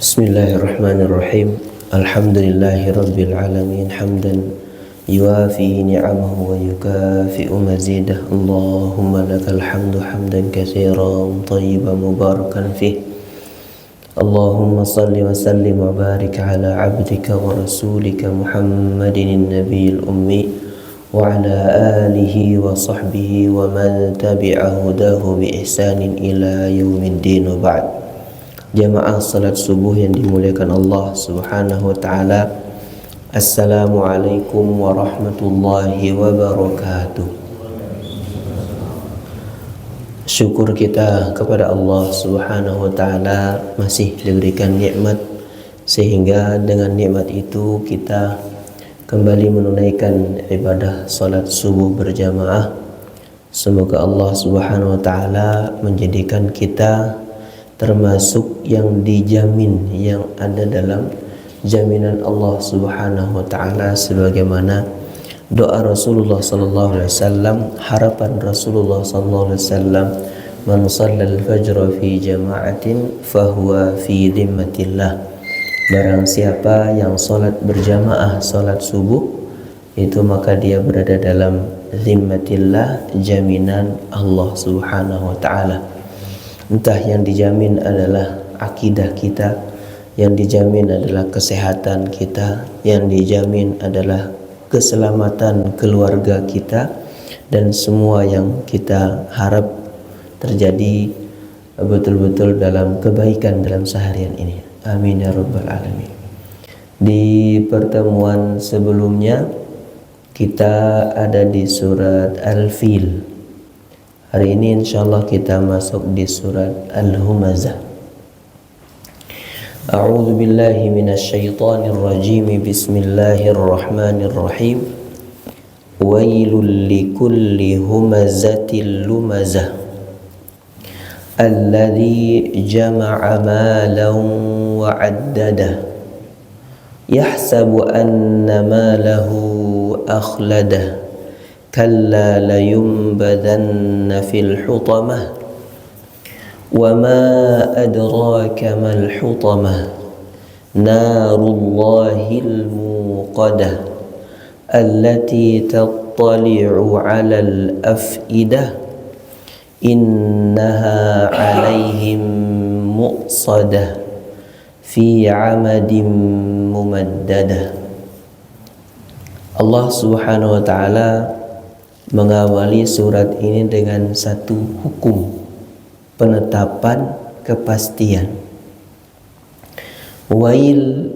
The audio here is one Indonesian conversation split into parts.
Bismillahirrahmanirrahim. Alhamdulillahi rabbil alamin hamdan yuwafi ni'amahu wa yukafi'u mazidah. Allahumma lakal hamdu hamdan katsiran tayyiban mubarakan fih. Allahumma salli wa sallim wa barik ala abdika wa rasulika Muhammadin nabiyil ummi wa ala alihi wa sahbihi wa man tabi'a hudahu bi ihsanin ila yaumiddin wa ba'd. Jamaah salat subuh yang dimuliakan Allah Subhanahu wa taala. Assalamualaikum warahmatullahi wabarakatuh. Syukur kita kepada Allah Subhanahu wa taala masih diberikan nikmat, sehingga dengan nikmat itu kita kembali menunaikan ibadah salat subuh berjamaah. Semoga Allah Subhanahu wa taala menjadikan kita termasuk yang dijamin, yang ada dalam jaminan Allah Subhanahu wa taala, sebagaimana doa Rasulullah sallallahu alaihi wasallam, harapan Rasulullah sallallahu alaihi wasallam, man shallal fajr fi jama'atin fahuwa fi dhimmatillah. Barang siapa yang salat berjamaah salat subuh, itu maka dia berada dalam dhimmatillah, jaminan Allah Subhanahu wa taala. Entah yang dijamin adalah akidah kita, yang dijamin adalah kesehatan kita, yang dijamin adalah keselamatan keluarga kita, dan semua yang kita harap terjadi betul-betul dalam kebaikan dalam seharian ini. Amin ya rabbal alamin. Di pertemuan sebelumnya kita ada di surat Al-Fil. Hari ini insyaallah kita masuk di surat Al-Humazah. A'udzu billahi minasyaitonir rajim. Bismillahirrahmanirrahim. Wailul likulli humazatil lumazah alladzi jama'a malan wa 'addadah yahsabu anna malahu akhladah kalla layunbadanna fil hutamah wa ma adraka mal hutamah narullahil muqadah allati tattali'u 'alal af'idah innaha 'alaihim mu'sadah fi 'amadin mumaddadah. Allah Subhanahu wa taala mengawali surat ini dengan satu hukum, penetapan kepastian. Wail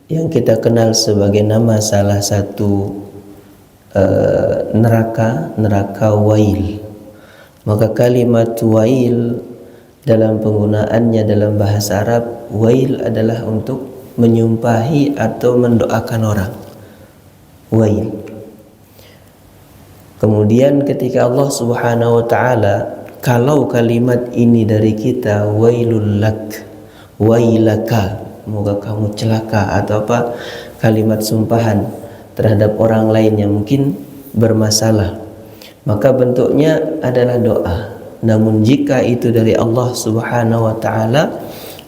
yang kita kenal sebagai nama salah satu neraka wail. Maka kalimat wail dalam penggunaannya dalam bahasa Arab, wail adalah untuk menyumpahi atau mendoakan orang. Wail. Kemudian ketika Allah Subhanahu wa taala, kalau kalimat ini dari kita, wailul lak, wailaka, moga kamu celaka, atau apa, kalimat sumpahan terhadap orang lain yang mungkin bermasalah, maka bentuknya adalah doa. Namun jika itu dari Allah Subhanahu wa taala,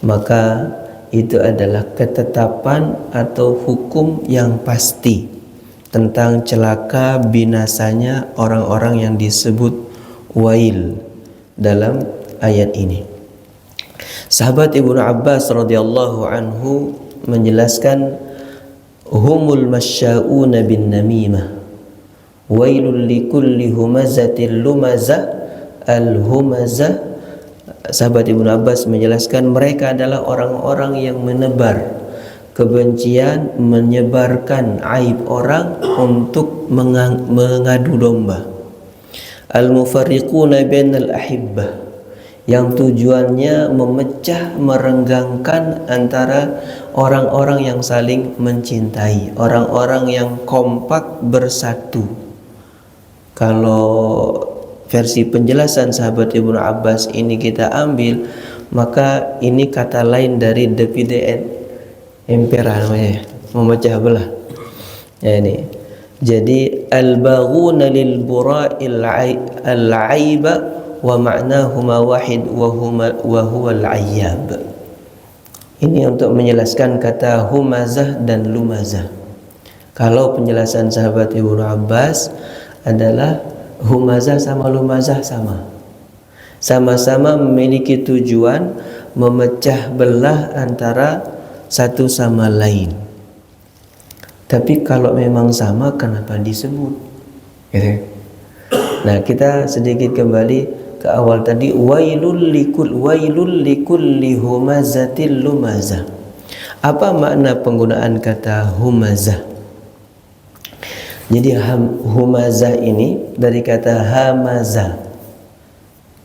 maka itu adalah ketetapan atau hukum yang pasti tentang celaka binasanya orang-orang yang disebut wail dalam ayat ini. Sahabat Ibnu Abbas radhiyallahu anhu menjelaskan, humul masya'una bin namimah wailul likulli humazatil lumazah al-humazah. Sahabat Ibnu Abbas menjelaskan, mereka adalah orang-orang yang menebar kebencian, menyebarkan aib orang untuk mengadu domba. Al-mufarriquna bainal ahibbah, yang tujuannya memecah, merenggangkan antara orang-orang yang saling mencintai, orang-orang yang kompak bersatu. Kalau versi penjelasan sahabat Ibnu Abbas ini kita ambil, maka ini kata lain dari divide impera namanya, memecah belah. Ya, ini. Jadi al-baghuna lil bura'il al-aiba wa ma'nahuma wahid wa huwa al-ayyab. Ini untuk menjelaskan kata humazah dan lumazah. Kalau penjelasan sahabat Ibnu Abbas adalah humazah sama lumazah sama. Sama-sama memiliki tujuan memecah belah antara satu sama lain. Tapi kalau memang sama, kenapa disebut? Gitu. Nah, kita sedikit kembali ke awal tadi, wailul likulli humazatil lumazah. Apa makna penggunaan kata humazah? Jadi humazah ini dari kata hamazah.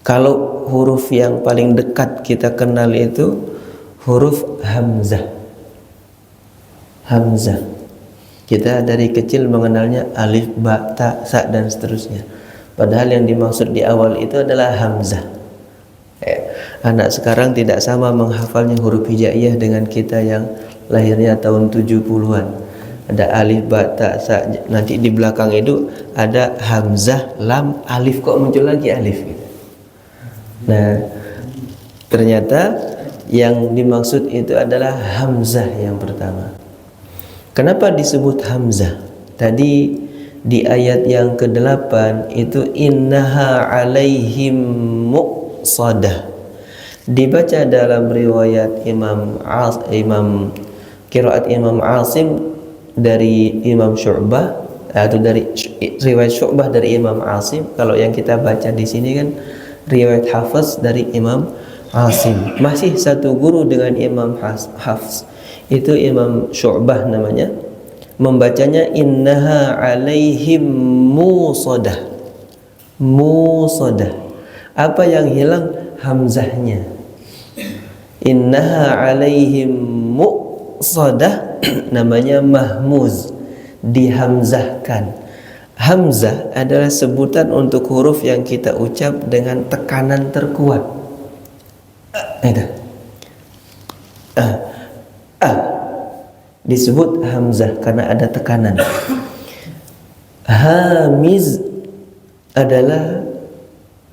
Kalau huruf yang paling dekat kita kenal itu huruf hamzah. Hamzah. Kita dari kecil mengenalnya alif, ba, ta, sa dan seterusnya. Padahal yang dimaksud di awal itu adalah hamzah. Anak sekarang tidak sama menghafalnya huruf hijaiyah dengan kita yang lahirnya tahun 70-an. Ada alif, ba, ta, sa, nanti di belakang itu ada hamzah, lam, alif, kok muncul lagi alif gitu. Nah, ternyata yang dimaksud itu adalah hamzah yang pertama. Kenapa disebut hamzah? Tadi di ayat yang ke-8 itu innaha alaihim muqsadah. Dibaca dalam riwayat qiraat Imam Asim dari Imam Syu'bah, atau dari riwayat Syu'bah dari Imam Asim. Kalau yang kita baca di sini kan riwayat Hafs dari Imam Asim. Masih satu guru dengan Imam Hafs. Itu Imam Syu'bah namanya. Membacanya innaha alaihim musadah. Musadah. Apa yang hilang? Hamzahnya. Innaha alaihim musadah namanya mahmuz, dihamzahkan. Hamzah adalah sebutan untuk huruf yang kita ucap dengan tekanan terkuat. Itu. Disebut hamzah karena ada tekanan. Hamiz adalah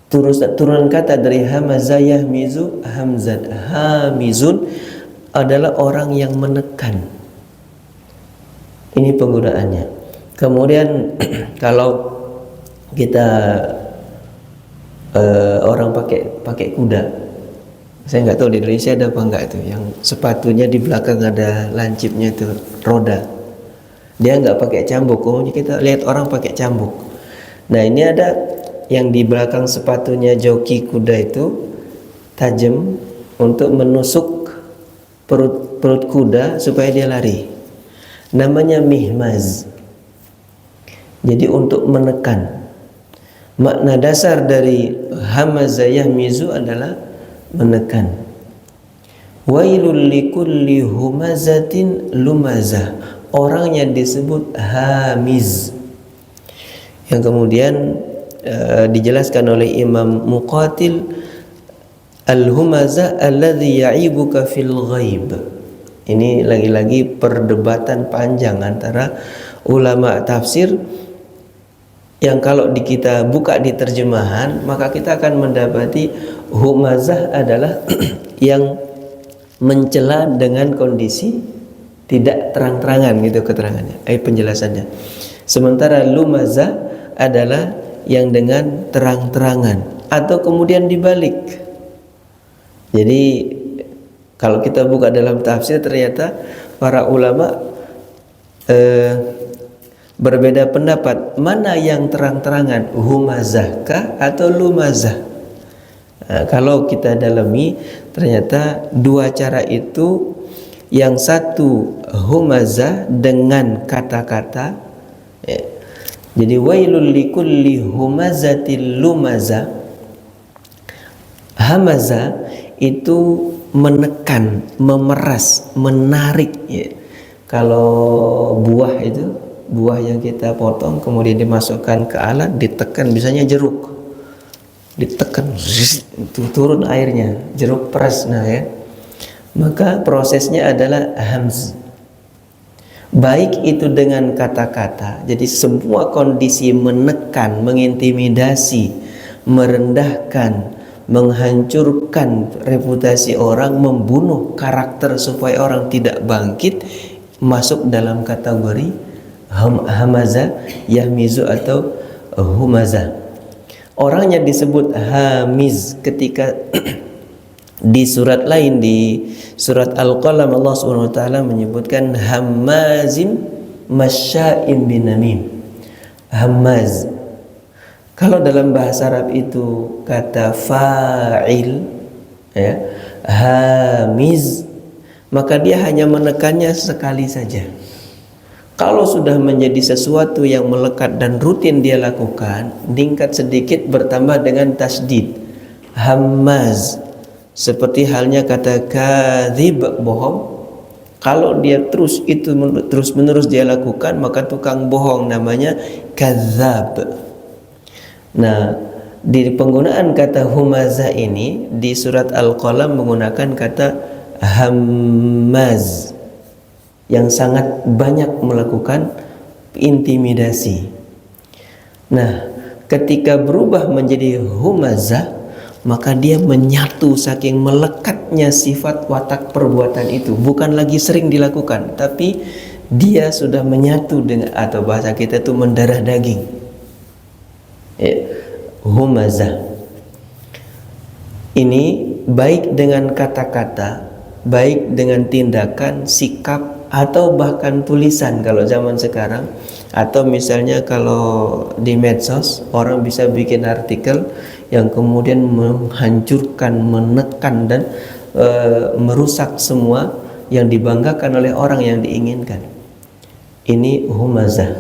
turunan kata dari hamaza yahmizu, hamzat. Hamizun adalah orang yang menekan. Ini penggunaannya. Kemudian kalau kita orang pakai kuda, saya nggak tahu di Indonesia ada apa enggak itu, yang sepatunya di belakang ada lancipnya itu, roda. Dia nggak pakai cambuk. Umumnya kita lihat orang pakai cambuk. Nah, ini ada yang di belakang sepatunya joki kuda itu tajam untuk menusuk perut kuda supaya dia lari. Namanya mihmaz. Jadi untuk menekan. Makna dasar dari hamaza yahmizu adalah menekan. Wailul likulli humazatin lumazah. Orangnya disebut hamiz. Yang kemudian dijelaskan oleh Imam Muqatil, al-humazah alladhi ya'ibuka fil ghaib. Ini lagi-lagi perdebatan panjang antara ulama tafsir, yang kalau kita buka di terjemahan maka kita akan mendapati humazah adalah yang mencela dengan kondisi tidak terang-terangan, gitu keterangannya, penjelasannya. Sementara lumazah adalah yang dengan terang-terangan, atau kemudian dibalik. Jadi kalau kita buka dalam tafsir, ternyata para ulama berbeda pendapat mana yang terang-terangan, humazahkah atau lumazah. Kalau kita dalami, ternyata dua cara itu, yang satu humazah dengan kata-kata, jadi wailul likulli humazatil lumazah. Hamazah itu menekan, memeras, menarik. Kalau buah itu, buah yang kita potong kemudian dimasukkan ke alat, ditekan, misalnya jeruk, ditekan, turun airnya, jeruk peras, maka prosesnya adalah hamz. Baik itu dengan kata-kata, jadi semua kondisi menekan, mengintimidasi, merendahkan, menghancurkan reputasi orang, membunuh karakter supaya orang tidak bangkit, masuk dalam kategori hamaza, yahmizu atau humaza. Orangnya disebut hamiz ketika di surat lain, di surat Al-Qalam, Allah Subhanahu wa taala menyebutkan hammazim masya'im binamim. Hammaz, kalau dalam bahasa Arab itu kata fa'il, ya, hamiz, maka dia hanya menekannya sekali saja. Kalau sudah menjadi sesuatu yang melekat dan rutin dia lakukan, meningkat sedikit bertambah dengan tasdid. Hammaz, seperti halnya kata kadzib, bohong. Kalau dia terus menerus dia lakukan, maka tukang bohong namanya kadzab. Nah, di penggunaan kata humaza ini di surat Al-Qalam menggunakan kata hammaz, yang sangat banyak melakukan intimidasi. Nah, ketika berubah menjadi humaza, maka dia menyatu saking melekatnya sifat watak perbuatan itu. Bukan lagi sering dilakukan, tapi dia sudah menyatu dengan, atau bahasa kita itu mendarah daging. Humaza ini baik dengan kata-kata, baik dengan tindakan, sikap, atau bahkan tulisan kalau zaman sekarang. Atau misalnya kalau di medsos orang bisa bikin artikel yang kemudian menghancurkan, menekan dan merusak semua yang dibanggakan oleh orang yang diinginkan. Ini humazah.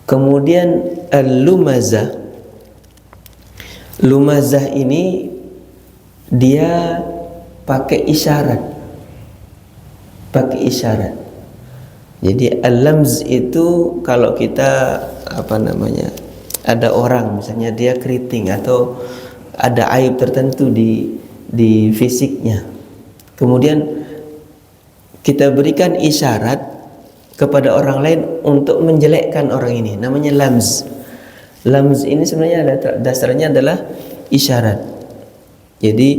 Kemudian al-lumazah. Lumazah ini dia pakai isyarat. Pakai isyarat. Jadi al-lamz itu kalau kita ada orang misalnya dia keriting atau ada aib tertentu di fisiknya, kemudian kita berikan isyarat kepada orang lain untuk menjelekkan orang ini, namanya lamz. Lamz ini sebenarnya dasarnya adalah isyarat. Jadi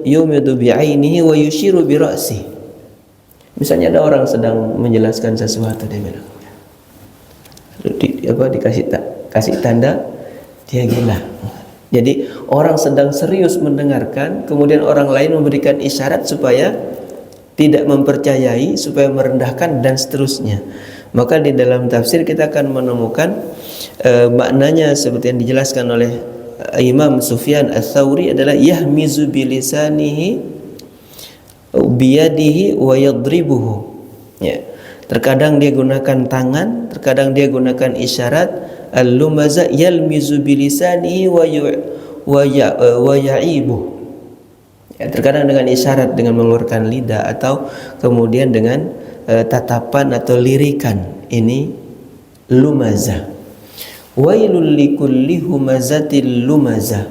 yumidu bi'ainihi wa yushiru bi ra'sihi. Misalnya ada orang sedang menjelaskan sesuatu, dia bilang kasih tanda dia gila. Jadi orang sedang serius mendengarkan, kemudian orang lain memberikan isyarat supaya tidak mempercayai, supaya merendahkan dan seterusnya. Maka di dalam tafsir kita akan menemukan maknanya seperti yang dijelaskan oleh Imam Sufyan Ats-Tsauri adalah yahmizu bilisanihi biyadihi wa yadribuhu. Ya. Terkadang dia gunakan tangan, terkadang dia gunakan isyarat. Al-lumaza yalmizu bilisanihi wa ya'ibu. Ya, terkadang dengan isyarat, dengan mengeluarkan lidah, atau kemudian dengan tatapan atau lirikan. Ini lumaza. Wailul likulli humazatil lumaza.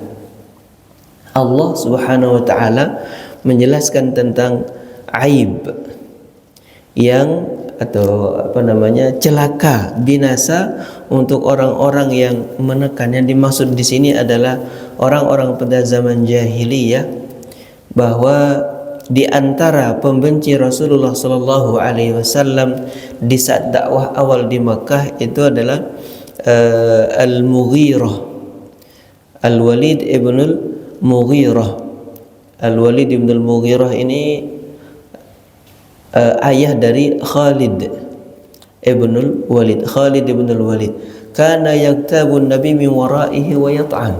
Allah Subhanahu wa taala menjelaskan tentang aib yang celaka, binasa untuk orang-orang yang menekan. Yang dimaksud di sini adalah orang-orang pada zaman jahiliyah, bahwa di antara pembenci Rasulullah sallallahu alaihi wasallam di saat dakwah awal di Makkah itu adalah Al-Mughirah, Al-Walid ibn Al-Mughirah. Al-Walid ibn Al-Mughirah ini ayah dari Khalid ibn Al-Walid. Khalid ibn Al-Walid kana yaktabun nabi min waraihi wa yat'an.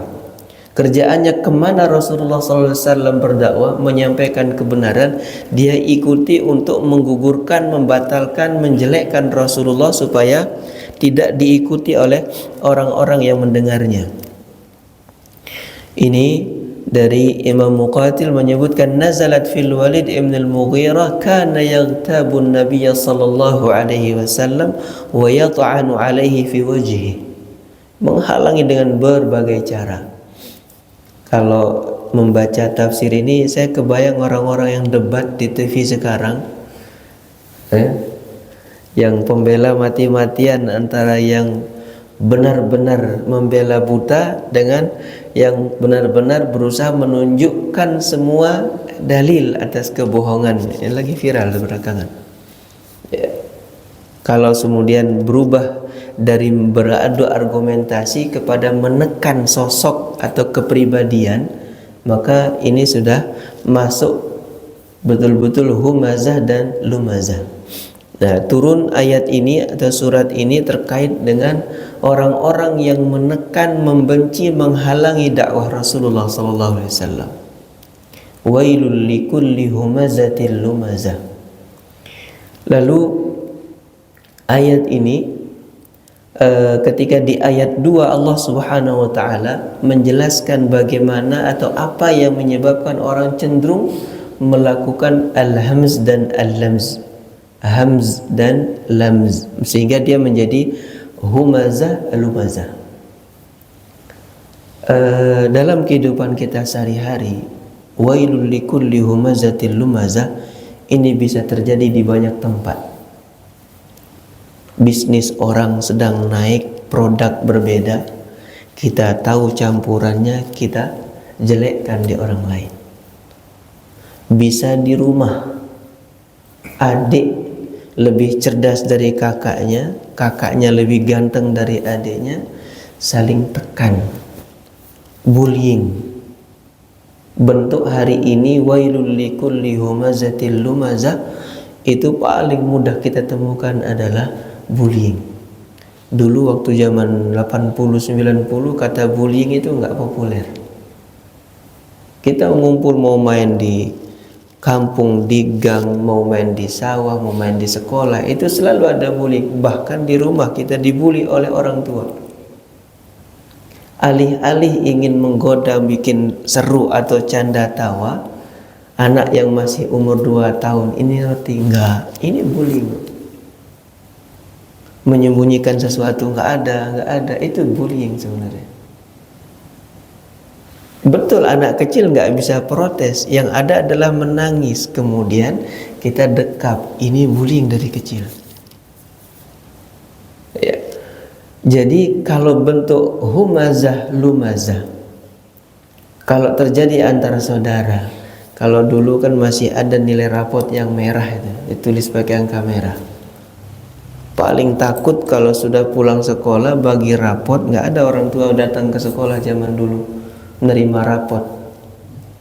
Kerjaannya kemana Rasulullah SAW berdakwah, menyampaikan kebenaran, dia ikuti untuk menggugurkan, membatalkan, menjelekkan Rasulullah supaya tidak diikuti oleh orang-orang yang mendengarnya. Ini dari Imam Muqatil menyebutkan nazalat fil Walid ibn al-Mughirah kana yaghtabu an-nabiy sallallahu alaihi wasallam wa yat'anu alaihi fi wajhihi. Menghalangi dengan berbagai cara. Kalau membaca tafsir ini saya kebayang orang-orang yang debat di TV sekarang, yang pembela mati-matian antara yang benar-benar membela buta dengan yang benar-benar berusaha menunjukkan semua dalil atas kebohongan yang lagi viral belakangan. Ya. Kalau kemudian berubah dari beradu argumentasi kepada menekan sosok atau kepribadian, maka ini sudah masuk betul-betul humazah dan lumazah. Nah, turun ayat ini atau surat ini terkait dengan orang-orang yang menekan, membenci, menghalangi dakwah Rasulullah sallallahu alaihi wasallam. Wailul likulli humazatil lumazah. Lalu ayat ini ketika di ayat 2 Allah Subhanahu wa taala menjelaskan bagaimana atau apa yang menyebabkan orang cenderung melakukan al-hamz dan al-lamz, hamz dan lamz, sehingga dia menjadi humazah lumazah. Dalam kehidupan kita sehari-hari, wailul likulli humazatil lumazah ini bisa terjadi di banyak tempat. Bisnis orang sedang naik, produk berbeda, kita tahu campurannya, kita jelekkan di orang lain. Bisa di rumah, adik lebih cerdas dari kakaknya, kakaknya lebih ganteng dari adiknya, saling tekan, bullying. Bentuk hari ini wailul likulli humazatil lumazah itu paling mudah kita temukan adalah bullying. Dulu waktu zaman 80-90 kata bullying itu nggak populer. Kita ngumpul mau main di kampung, di gang, mau main di sawah, mau main di sekolah, itu selalu ada bullying. Bahkan di rumah kita dibully oleh orang tua. Alih-alih ingin menggoda, bikin seru atau canda tawa, anak yang masih umur 2 tahun ini ngerti enggak, ini bullying. Menyembunyikan sesuatu nggak ada, itu bullying sebenarnya. Betul, anak kecil nggak bisa protes, yang ada adalah menangis, kemudian kita dekap, ini bullying dari kecil. Ya. Jadi kalau bentuk humazah lumazah, kalau terjadi antara saudara, kalau dulu kan masih ada nilai rapot yang merah itu, ditulis pakai angka merah. Paling takut kalau sudah pulang sekolah bagi rapot, nggak ada orang tua datang ke sekolah zaman dulu menerima rapot.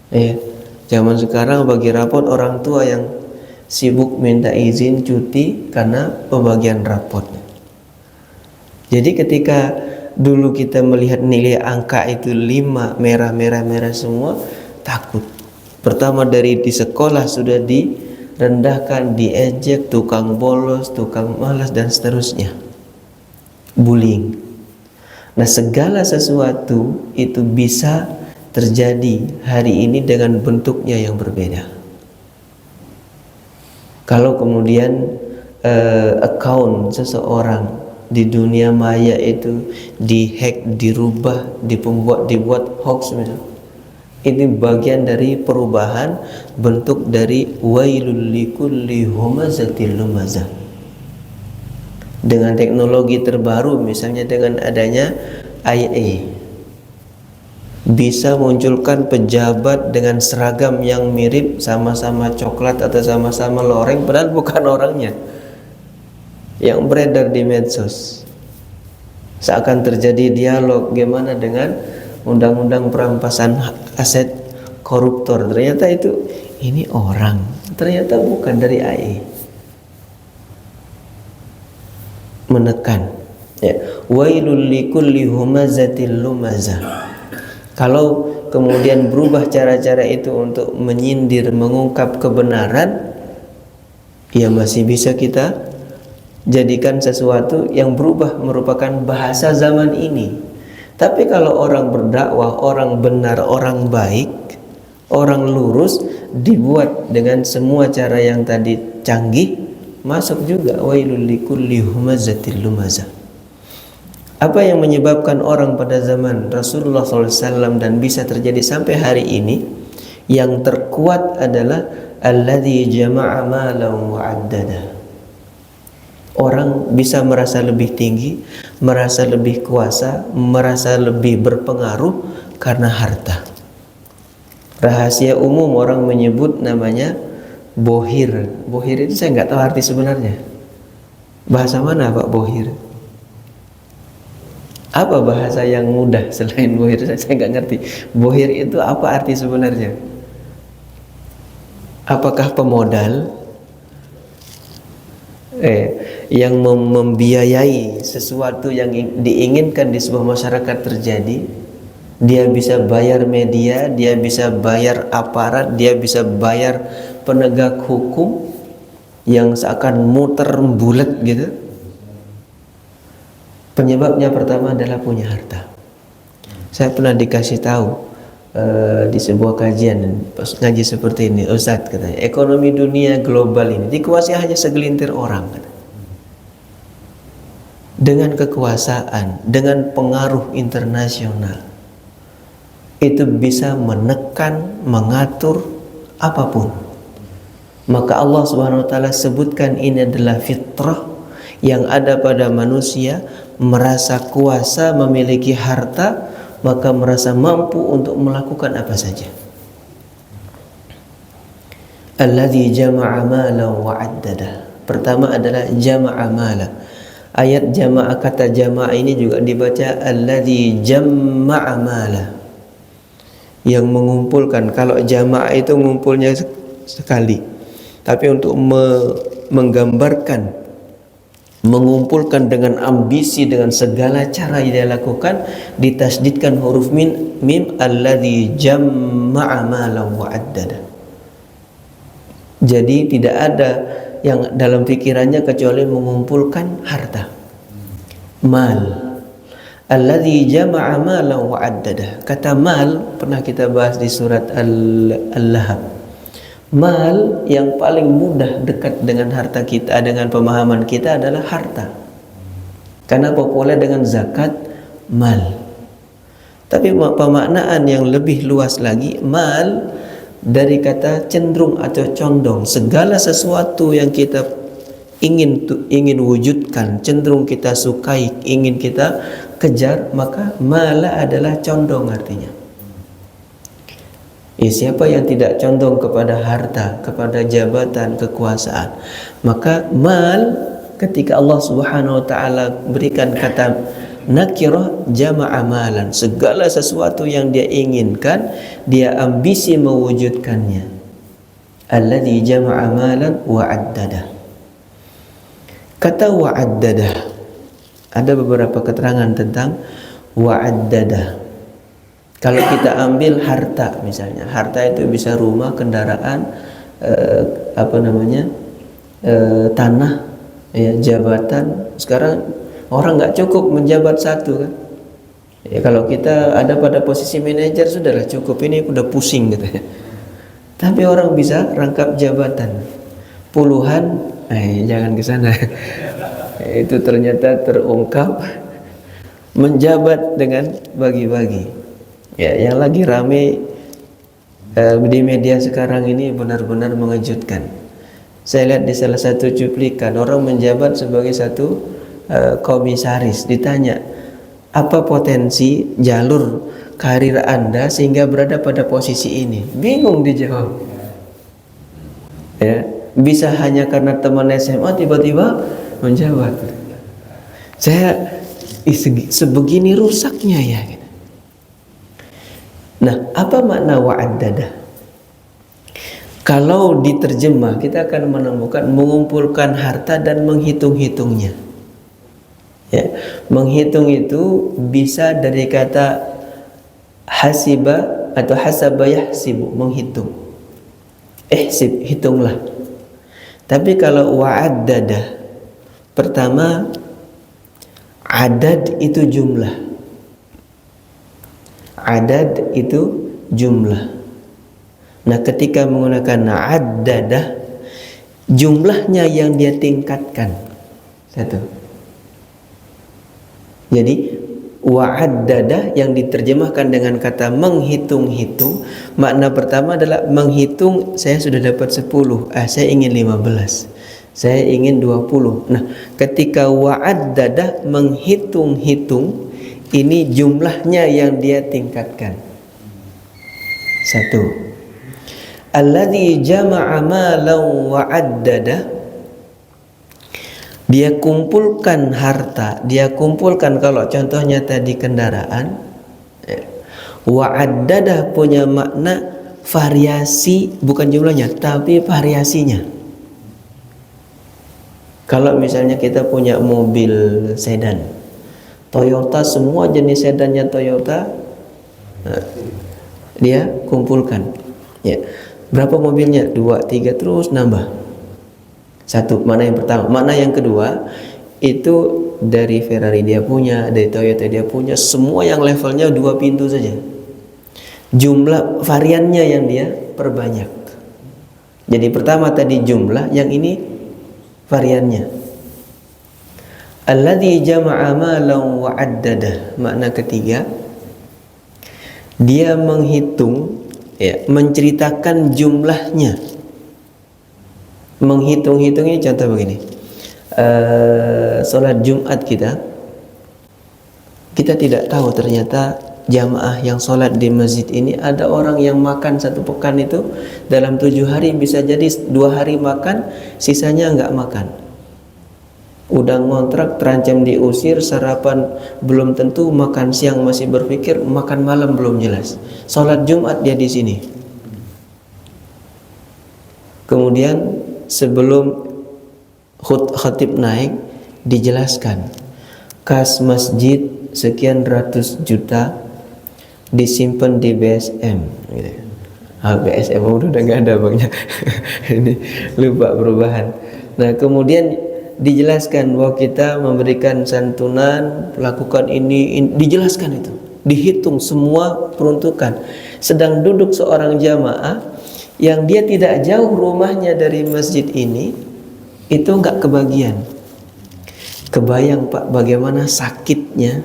Ya, zaman sekarang bagi rapot orang tua yang sibuk minta izin cuti karena pembagian rapot. Jadi ketika dulu kita melihat nilai angka itu 5 merah semua, takut. Pertama dari di sekolah sudah direndahkan, diejek, tukang bolos, tukang malas dan seterusnya. Bullying. Nah, segala sesuatu itu bisa terjadi hari ini dengan bentuknya yang berbeda. Kalau kemudian account seseorang di dunia maya itu dihack, dirubah, dibuat hoax misalnya, ini bagian dari perubahan bentuk dari wailul likulli humazatil lumazah. Dengan teknologi terbaru, misalnya dengan adanya IA, bisa munculkan pejabat dengan seragam yang mirip, sama-sama coklat atau sama-sama loreng, padahal bukan orangnya, yang beredar di medsos. Seakan terjadi dialog, gimana dengan undang-undang perampasan aset koruptor, ternyata ini orang, ternyata bukan dari AI. Menekan, ya, wailul likulli humazatil lumazah. Kalau kemudian berubah cara-cara itu untuk menyindir, mengungkap kebenaran, ya masih bisa kita jadikan sesuatu yang berubah merupakan bahasa zaman ini. Tapi kalau orang berdakwah, orang benar, orang baik, orang lurus, dibuat dengan semua cara yang tadi canggih, masuk juga wailul likulli humazatil lumazah. Apa yang menyebabkan orang pada zaman Rasulullah SAW dan bisa terjadi sampai hari ini, yang terkuat adalah alladzi jama'a malan wa 'addada. Orang bisa merasa lebih tinggi, merasa lebih kuasa, merasa lebih berpengaruh karena harta. Rahasia umum orang menyebut namanya bohir. Bohir itu saya nggak tahu arti sebenarnya. Bahasa mana Pak bohir? Apa bahasa yang mudah selain bohir? Saya nggak ngerti. Bohir itu apa arti sebenarnya? Apakah pemodal yang membiayai sesuatu yang diinginkan di sebuah masyarakat terjadi? Dia bisa bayar media, dia bisa bayar aparat, dia bisa bayar penegak hukum yang seakan muter bulat gitu. Penyebabnya pertama adalah punya harta. Saya pernah dikasih tahu di sebuah kajian pas ngaji seperti ini, Ustadz katanya, ekonomi dunia global ini dikuasai hanya segelintir orang, katanya. Dengan kekuasaan, dengan pengaruh internasional, itu bisa menekan, mengatur apapun. Maka Allah Subhanahu wa taala sebutkan ini adalah fitrah yang ada pada manusia, merasa kuasa, memiliki harta, maka merasa mampu untuk melakukan apa saja. Alladzi jama'a malan wa 'addada. Pertama adalah jama'a mala. Ayat jama'a, kata jama'a ini juga dibaca alladzi jama'a mala, yang mengumpulkan. Kalau jamaah itu ngumpulnya sekali, tapi untuk menggambarkan, mengumpulkan dengan ambisi, dengan segala cara yang dia lakukan, ditasdidkan huruf mim alladzi jama'a malan wa 'addada. Jadi tidak ada yang dalam pikirannya kecuali mengumpulkan harta, mal. Alladzi jama'a malan wa 'addada. Kata mal pernah kita bahas di surat Al-Lahab. Mal yang paling mudah dekat dengan harta kita, dengan pemahaman kita adalah harta. Karena populer dengan zakat mal. Tapi pemaknaan yang lebih luas lagi, mal dari kata cenderung atau condong. Segala sesuatu yang kita ingin wujudkan, cenderung kita sukai, ingin kita kejar, maka mala adalah condong artinya. Siapa yang tidak condong kepada harta, kepada jabatan, kekuasaan, maka mal, ketika Allah Subhanahu wa taala berikan kata nakirah jama'a malan, segala sesuatu yang dia inginkan, dia ambisi mewujudkannya. Alladzi jama'a malan wa 'addada. Kata wa 'addada, ada beberapa keterangan tentang wa'addada. Kalau kita ambil harta misalnya, harta itu bisa rumah, kendaraan, tanah, ya, jabatan. Sekarang orang nggak cukup menjabat satu kan. Ya, kalau kita ada pada posisi manajer sudahlah cukup, ini udah pusing gitu ya. Tapi orang bisa rangkap jabatan puluhan, jangan ke sana. Itu ternyata terungkap menjabat dengan bagi-bagi. Ya, yang lagi rame di media sekarang ini benar-benar mengejutkan. Saya lihat di salah satu cuplikan, orang menjabat sebagai satu komisaris. Ditanya, apa potensi jalur karir Anda sehingga berada pada posisi ini? Bingung dijawab. Ya, bisa hanya karena teman SMA tiba-tiba menjabat. Saya sebegini rusaknya ya. Nah, apa makna wa'addada? Kalau diterjemah, kita akan menemukan mengumpulkan harta dan menghitung-hitungnya. Ya, menghitung itu bisa dari kata hasiba atau hasaba yahsibu, menghitung. Ihsib, hitunglah. Tapi kalau wa'addada, pertama adad itu jumlah. Adad itu jumlah. Nah, ketika menggunakan addadah, jumlahnya yang dia tingkatkan. Satu. Jadi wa'addada yang diterjemahkan dengan kata menghitung-hitung, makna pertama adalah menghitung, saya sudah dapat 10, saya ingin 15. Saya ingin 20. Nah, ketika wa'addada menghitung-hitung, ini jumlahnya yang dia tingkatkan. Satu. Alladzi jama'a malan wa'addada, dia kumpulkan harta, dia kumpulkan, kalau contohnya tadi kendaraan, wa'addadah punya makna variasi, bukan jumlahnya tapi variasinya. Kalau misalnya kita punya mobil sedan Toyota, semua jenis sedannya Toyota, dia kumpulkan, ya. Berapa mobilnya? 2, 3, terus nambah. Satu, makna yang pertama. Makna yang kedua, itu dari Ferrari dia punya, dari Toyota dia punya, semua yang levelnya 2 pintu saja. Jumlah variannya yang dia perbanyak. Jadi pertama tadi jumlah, yang ini variannya. Alladzi jama'a malan wa'addada. Makna ketiga, dia menghitung, ya, menceritakan jumlahnya. Menghitung-hitungnya contoh begini. Sholat Jumat kita tidak tahu ternyata jamaah yang sholat di masjid ini ada orang yang makan 1 pekan itu dalam 7 hari bisa jadi 2 hari makan, sisanya nggak makan. Udah ngontrak, terancam diusir, sarapan belum tentu, makan siang masih berpikir, makan malam belum jelas. Sholat Jumat dia di sini. Kemudian sebelum khatib naik dijelaskan, kas masjid sekian ratus juta disimpan di BSM gitu. BSM udah nggak ada bangnya. Ini lupa perubahan. Nah, kemudian dijelaskan bahwa kita memberikan santunan, lakukan ini, dijelaskan itu, dihitung semua peruntukan. Sedang duduk seorang jamaah yang dia tidak jauh rumahnya dari masjid ini, itu nggak kebagian. Kebayang Pak bagaimana sakitnya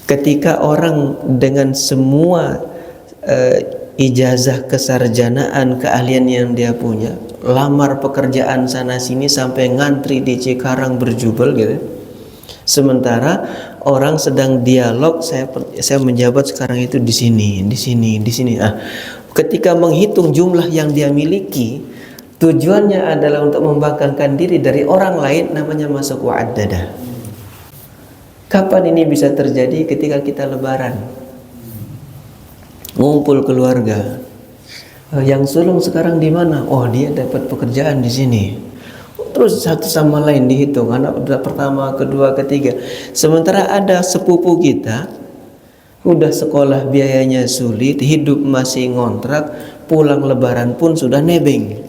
ketika orang dengan semua ijazah kesarjanaan, keahlian yang dia punya, lamar pekerjaan sana sini sampai ngantri di Cikarang berjubel gitu. Sementara orang sedang dialog, saya menjabat sekarang itu di sini. Nah, ketika menghitung jumlah yang dia miliki, tujuannya adalah untuk membanggakan diri dari orang lain, namanya masuk wa'addada. Kapan ini bisa terjadi? Ketika kita lebaran, ngumpul keluarga. Yang sulung sekarang di mana? Oh, dia dapat pekerjaan di sini. Terus satu sama lain dihitung, anak pertama, kedua, ketiga. Sementara ada sepupu kita udah sekolah biayanya sulit, hidup masih ngontrak, pulang lebaran pun sudah nebeng.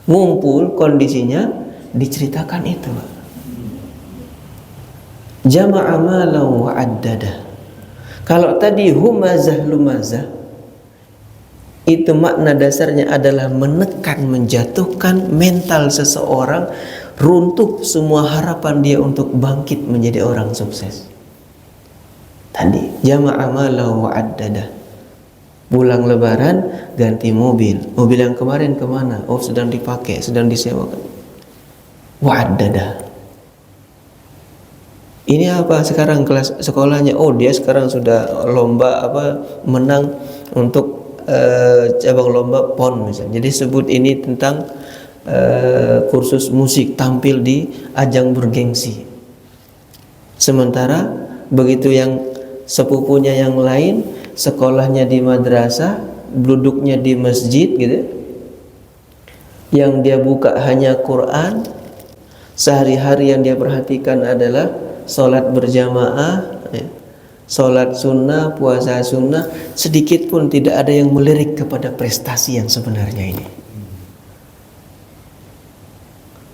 Ngumpul kondisinya diceritakan itu. Jama'a malan wa'addada. Kalau tadi humazah lumazah, itu makna dasarnya adalah menekan, menjatuhkan mental seseorang, runtuh semua harapan dia untuk bangkit menjadi orang sukses. Tadi jama'a malan wa'addada. Pulang lebaran ganti mobil. Mobil yang kemarin kemana? Oh, sedang dipakai, sedang disewakan. Wa'addada. Ini apa sekarang kelas sekolahnya? Oh, dia sekarang sudah lomba menang untuk cabang lomba PON misalnya. Jadi sebut ini tentang kursus musik, tampil di ajang bergengsi. Sementara begitu yang sepupunya yang lain sekolahnya di madrasah, duduknya di masjid gitu. Yang dia buka hanya Quran, sehari-hari yang dia perhatikan adalah sholat berjamaah, ya, sholat sunnah, puasa sunnah, sedikit pun tidak ada yang melirik kepada prestasi yang sebenarnya ini.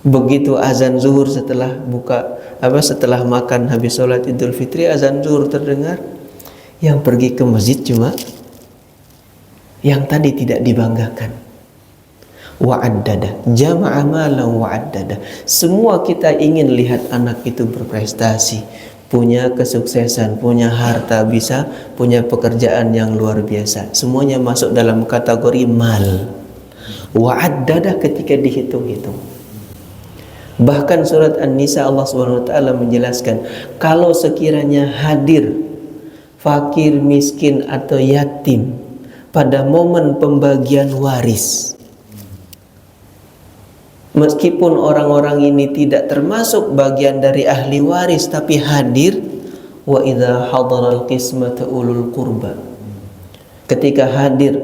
Begitu azan zuhur setelah setelah makan habis sholat Idul Fitri, azan zuhur terdengar, yang pergi ke masjid cuma yang tadi tidak dibanggakan. Wa'addada, jama'a malan wa'addada. Semua kita ingin lihat anak itu berprestasi, punya kesuksesan, punya harta, bisa punya pekerjaan yang luar biasa. Semuanya masuk dalam kategori mal. Wa'addadah ketika dihitung-hitung. Bahkan surat An-Nisa Allah Subhanahu wa taala menjelaskan kalau sekiranya hadir fakir, miskin atau yatim pada momen pembagian waris, meskipun orang-orang ini tidak termasuk bagian dari ahli waris tapi hadir, wa idza hadaral qismata ulul qurba, ketika hadir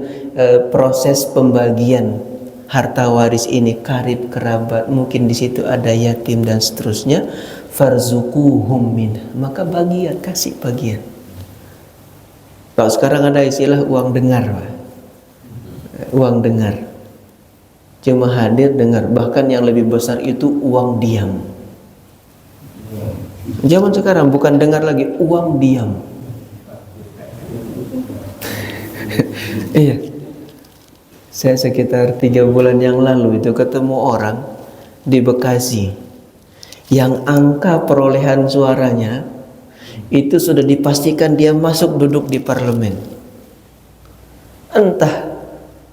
proses pembagian harta waris ini, karib kerabat, mungkin di situ ada yatim dan seterusnya, farzuquhum min, maka bagian, kasih bagian. Kalau sekarang ada istilah uang dengar, Pak. Uang dengar, cuma hadir dengar. Bahkan yang lebih besar itu uang diam. Zaman sekarang bukan dengar lagi, uang diam. Iya, saya sekitar 3 bulan yang lalu itu ketemu orang di Bekasi yang angka perolehan suaranya itu sudah dipastikan dia masuk duduk di parlemen. Entah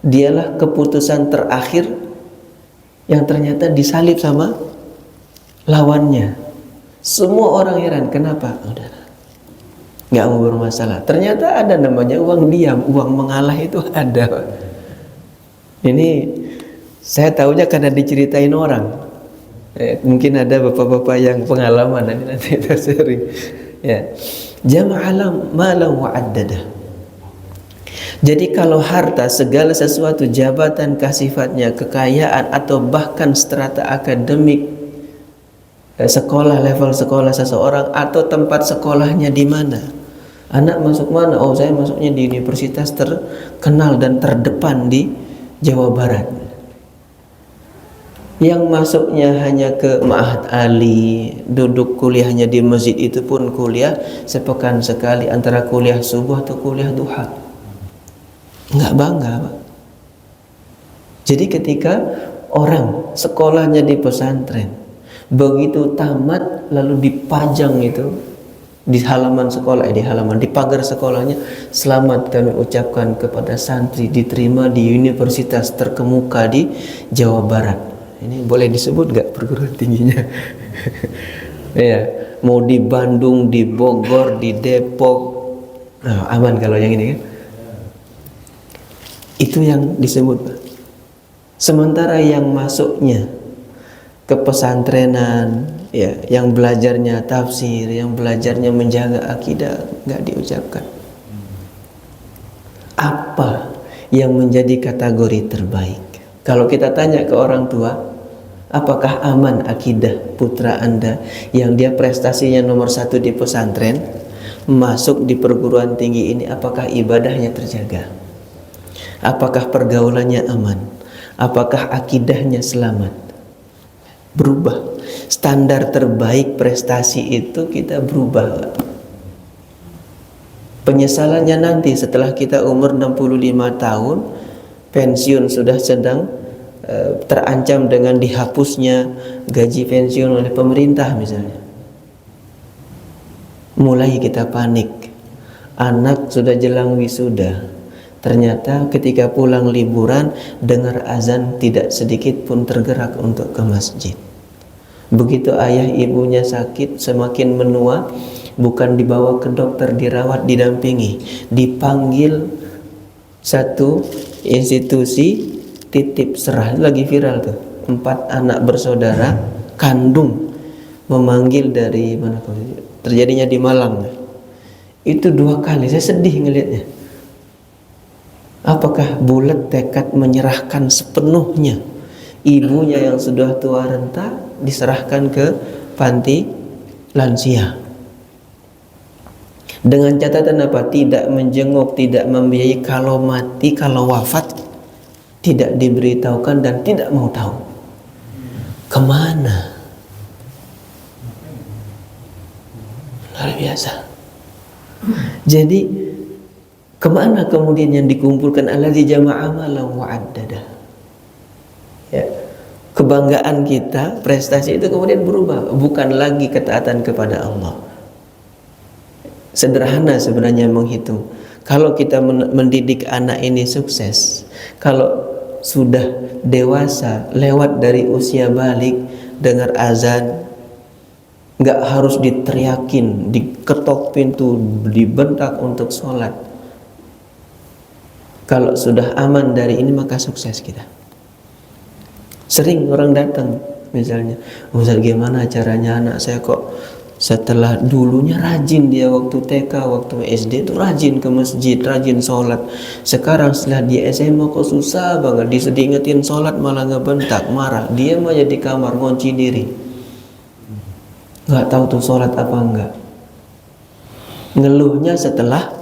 dialah keputusan terakhir yang ternyata disalib sama lawannya. Semua orang heran, kenapa? Udah, nggak mau bermasalah. Ternyata ada namanya uang diam, uang mengalah itu ada. Ini saya tahunya karena diceritain orang. Mungkin ada bapak-bapak yang pengalaman, nanti kita sering. Ya, jama'alam malam wa'addadah. Jadi kalau harta, segala sesuatu, jabatan, sifatnya, kekayaan, atau bahkan strata akademik, sekolah, level sekolah seseorang, atau tempat sekolahnya di mana, anak masuk mana? Oh, saya masuknya di universitas terkenal dan terdepan di Jawa Barat. Yang masuknya hanya ke Ma'had Ali, duduk kuliahnya di masjid, itu pun kuliah sepekan sekali, antara kuliah subuh atau kuliah duha. Nggak bangga, Pak. Jadi ketika orang sekolahnya di pesantren, begitu tamat lalu dipajang itu di halaman sekolah, di pagar sekolahnya, selamat kami ucapkan kepada santri diterima di universitas terkemuka di Jawa Barat. Ini boleh disebut nggak perguruan tingginya? Ya, mau di Bandung, di Bogor, di Depok, nah, aman kalau yang ini kan? Itu yang disebut, Pak. Sementara yang masuknya ke pesantrenan, ya, yang belajarnya tafsir, yang belajarnya menjaga akidah, nggak diucapkan. Apa yang menjadi kategori terbaik? Kalau kita tanya ke orang tua, apakah aman akidah putra Anda yang dia prestasinya nomor 1 di pesantren, masuk di perguruan tinggi ini, apakah ibadahnya terjaga? Apakah pergaulannya aman? Apakah akidahnya selamat? Berubah. Standar terbaik prestasi itu kita berubah. Penyesalannya nanti setelah kita umur 65 tahun, pensiun sudah sedang terancam dengan dihapusnya gaji pensiun oleh pemerintah misalnya. Mulai kita panik. Anak sudah jelang wisuda. Ternyata ketika pulang liburan, dengar azan, tidak sedikit pun tergerak untuk ke masjid. Begitu ayah ibunya sakit, semakin menua, bukan dibawa ke dokter, dirawat, didampingi, dipanggil satu institusi titip serah. Lagi viral tuh, 4 anak bersaudara kandung memanggil dari mana, terjadinya di Malang. Itu 2 kali, saya sedih ngelihatnya. Apakah bulat tekad menyerahkan sepenuhnya ibunya yang sudah tua renta, diserahkan ke panti lansia dengan catatan apa? Tidak menjenguk, tidak membiayai, kalau mati, kalau wafat tidak diberitahukan dan tidak mau tahu. Kemana? Luar biasa. Jadi kemana kemudian yang dikumpulkan allazi jama'a malan wa'addada? Ya. Kebanggaan kita, prestasi itu kemudian berubah, bukan lagi ketaatan kepada Allah. Sederhana sebenarnya menghitung. Kalau kita mendidik anak ini sukses, kalau sudah dewasa, lewat dari usia balik, dengar azan, nggak harus diteriakin, diketok pintu, dibentak untuk sholat. Kalau sudah aman dari ini maka sukses kita. Sering orang datang misalnya, Ustaz gimana caranya anak saya kok setelah dulunya rajin dia waktu TK, waktu SD itu rajin ke masjid, rajin sholat. Sekarang setelah di SMA kok susah banget, diingetin sholat malah ngebentak, marah. Dia mah di kamar ngunci diri, nggak tahu tuh sholat apa enggak. Ngeluhnya setelah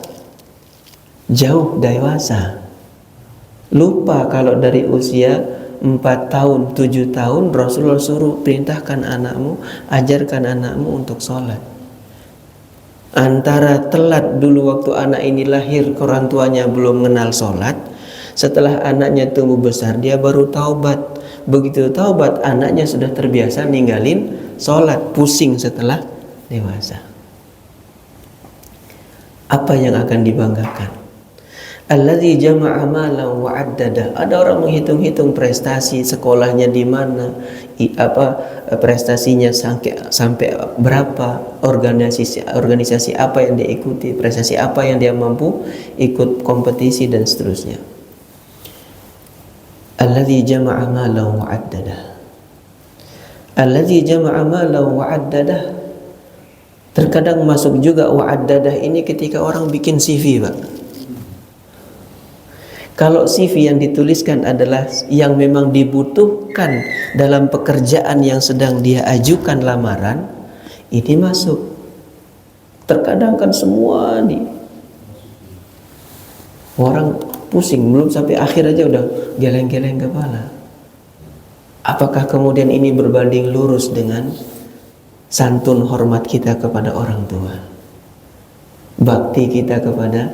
jauh dewasa. Lupa kalau dari usia 4 tahun, 7 tahun Rasulullah suruh perintahkan anakmu, ajarkan anakmu untuk sholat. Antara telat dulu waktu anak ini lahir, orang tuanya belum mengenal sholat. Setelah anaknya tumbuh besar, dia baru taubat. Begitu taubat, anaknya sudah terbiasa ninggalin sholat, pusing setelah dewasa. Apa yang akan dibanggakan? Alladzi jama'a malan wa 'addada. Ada orang menghitung-hitung prestasi sekolahnya di mana, prestasinya sampai berapa, organisasi apa yang dia ikuti, prestasi apa yang dia mampu ikut kompetisi dan seterusnya. Alladzi jama'a malan wa 'addada. Alladzi jama'a malan wa 'addada. Terkadang masuk juga wa 'addadah ini ketika orang bikin CV, Pak. Kalau CV yang dituliskan adalah yang memang dibutuhkan dalam pekerjaan yang sedang dia ajukan lamaran, ini masuk. Terkadang kan semua orang pusing, belum sampai akhir aja udah geleng-geleng kepala. Apakah kemudian ini berbanding lurus dengan santun hormat kita kepada orang tua, bakti kita kepada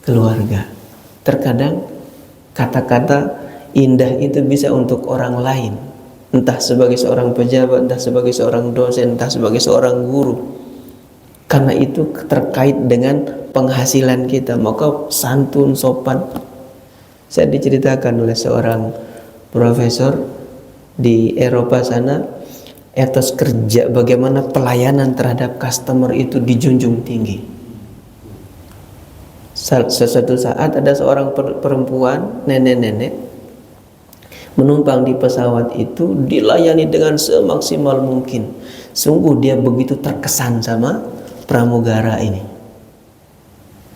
keluarga? Terkadang kata-kata indah itu bisa untuk orang lain, entah sebagai seorang pejabat, entah sebagai seorang dosen, entah sebagai seorang guru. Karena itu terkait dengan penghasilan kita, maka santun, sopan. Saya diceritakan oleh seorang profesor di Eropa sana, etos kerja, bagaimana pelayanan terhadap customer itu dijunjung tinggi. Sesuatu saat ada seorang perempuan, nenek-nenek, menumpang di pesawat itu, dilayani dengan semaksimal mungkin. Sungguh dia begitu terkesan sama pramugara ini.